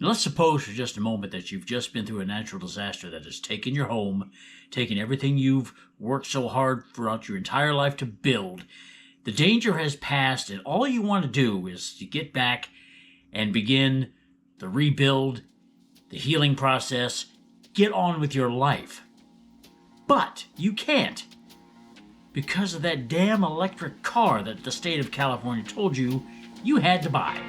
Now let's suppose for just a moment that you've just been through a natural disaster that has taken your home, taken everything you've worked so hard throughout your entire life to build. The danger has passed, and all you want to do is to get back and begin the rebuild, the healing process, get on with your life. But you can't, because of that damn electric car that the state of California told you you had to buy.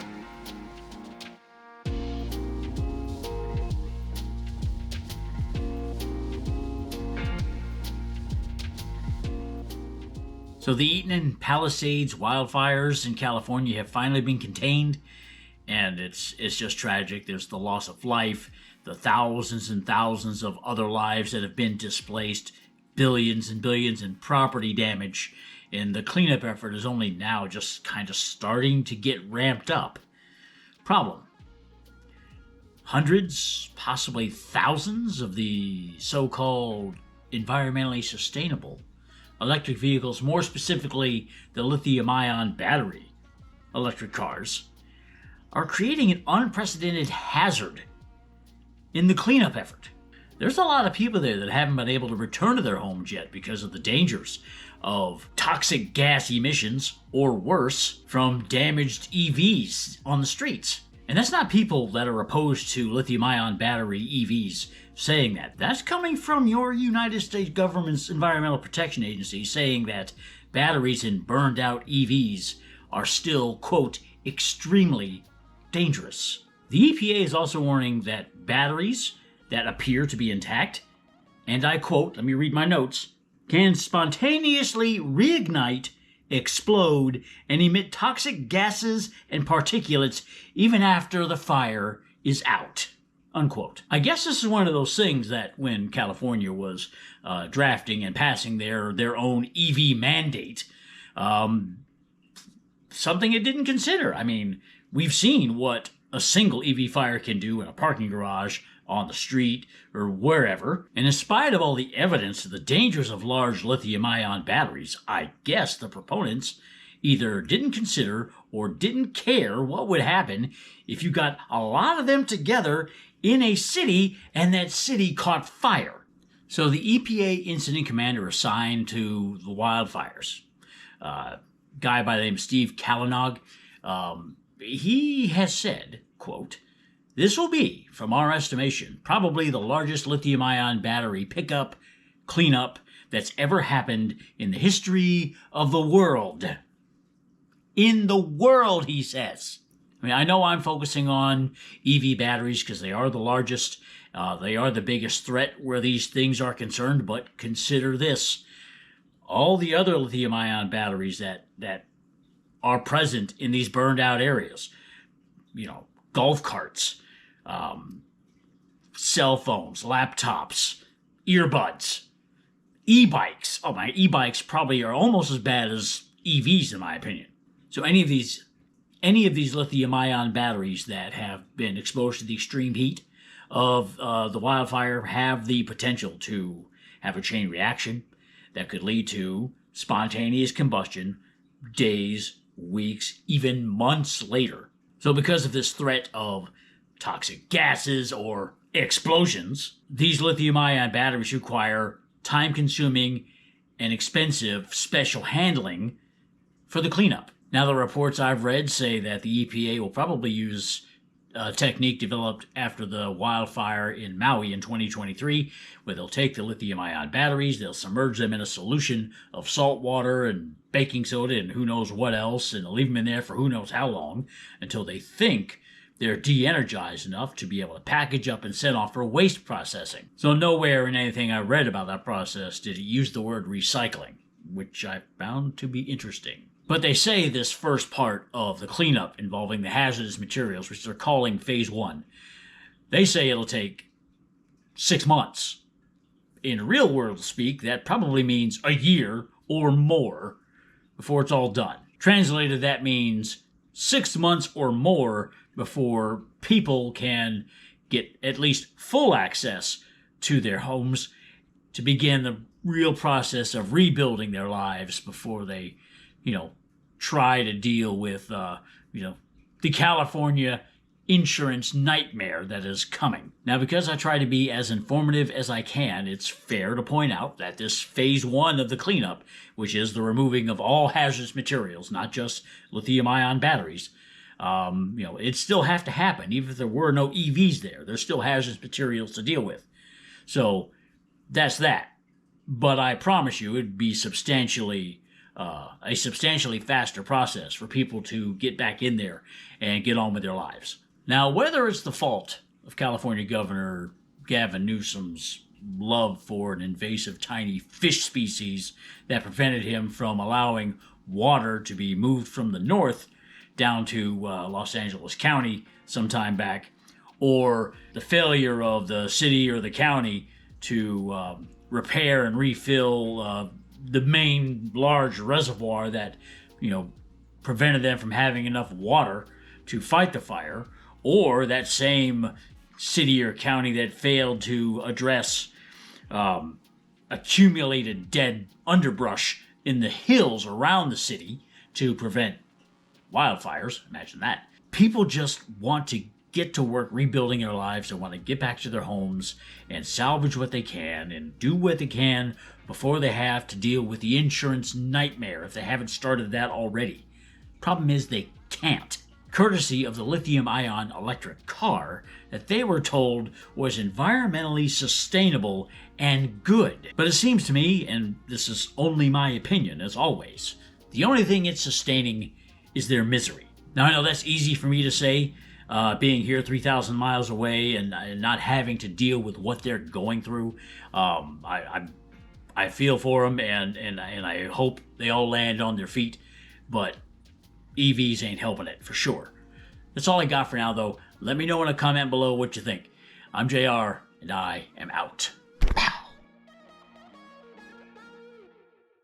So the Eaton and Palisades wildfires in California have finally been contained, and it's just tragic. There's the loss of life, the thousands and thousands of other lives that have been displaced, billions and billions in property damage, and the cleanup effort is only now just kind of starting to get ramped up. Problem: hundreds, possibly thousands of the so-called environmentally sustainable electric vehicles, more specifically the lithium-ion battery electric cars, are creating an unprecedented hazard in the cleanup effort. There's a lot of people there that haven't been able to return to their homes yet because of the dangers of toxic gas emissions, or worse, from damaged EVs on the streets. And that's not people that are opposed to lithium-ion battery EVs saying that. That's coming from your United States government's Environmental Protection Agency saying that batteries in burned out EVs are still, quote, extremely dangerous. The EPA is also warning that batteries that appear to be intact, and I quote, let me read my notes, can spontaneously reignite, explode, and emit toxic gases and particulates even after the fire is out. Unquote. I guess this is one of those things that when California was drafting and passing their own EV mandate, something it didn't consider. I mean, we've seen what a single EV fire can do in a parking garage, on the street, or wherever. And in spite of all the evidence of the dangers of large lithium-ion batteries, I guess the proponents either didn't consider or didn't care what would happen if you got a lot of them together in a city and that city caught fire. So the EPA incident commander assigned to the wildfires, guy by the name of Steve Kalanog, he has said, quote, "This will be, from our estimation, probably the largest lithium-ion battery pickup, cleanup that's ever happened in the history of the world." In the world, he says. I mean, I know I'm focusing on EV batteries because they are the largest, they are the biggest threat where these things are concerned, but consider this. All the other lithium-ion batteries that are present in these burned out areas, golf carts, cell phones, laptops, earbuds, e-bikes. Oh, my e-bikes probably are almost as bad as EVs in my opinion. So any of these lithium-ion batteries that have been exposed to the extreme heat of the wildfire have the potential to have a chain reaction that could lead to spontaneous combustion days, weeks, even months later. So because of this threat of toxic gases or explosions, these lithium-ion batteries require time-consuming and expensive special handling for the cleanup. Now, the reports I've read say that the EPA will probably use a technique developed after the wildfire in Maui in 2023, where they'll take the lithium-ion batteries, they'll submerge them in a solution of salt water and baking soda and who knows what else, and they'll leave them in there for who knows how long until they think they're de-energized enough to be able to package up and send off for waste processing. So nowhere in anything I read about that process did it use the word recycling, which I found to be interesting. But they say this first part of the cleanup involving the hazardous materials, which they're calling phase 1, they say it'll take 6 months. In real world speak, that probably means a year or more before it's all done. Translated, that means 6 months or more before people can get at least full access to their homes to begin the real process of rebuilding their lives before they try to deal with, the California insurance nightmare that is coming. Now, because I try to be as informative as I can, it's fair to point out that this phase 1 of the cleanup, which is the removing of all hazardous materials, not just lithium-ion batteries, it still have to happen. Even if there were no EVs there, there's still hazardous materials to deal with. So that's that. But I promise you it'd be a substantially faster process for people to get back in there and get on with their lives. Now, whether it's the fault of California Governor Gavin Newsom's love for an invasive tiny fish species that prevented him from allowing water to be moved from the north down to Los Angeles County some time back, or the failure of the city or the county to repair and refill the main large reservoir that, prevented them from having enough water to fight the fire, or that same city or county that failed to address accumulated dead underbrush in the hills around the city to prevent wildfires. Imagine that. People just want to get to work rebuilding their lives. They want to get back to their homes and salvage what they can and do what they can before they have to deal with the insurance nightmare if they haven't started that already. Problem is they can't, courtesy of the lithium-ion electric car that they were told was environmentally sustainable and good. But it seems to me, and this is only my opinion as always, the only thing it's sustaining is their misery. Now, I know that's easy for me to say, being here 3,000 miles away and not having to deal with what they're going through. I feel for them, and I hope they all land on their feet, but EVs ain't helping it for sure. That's all I got for now, though. Let me know in a comment below what you think. I'm JR, and I am out.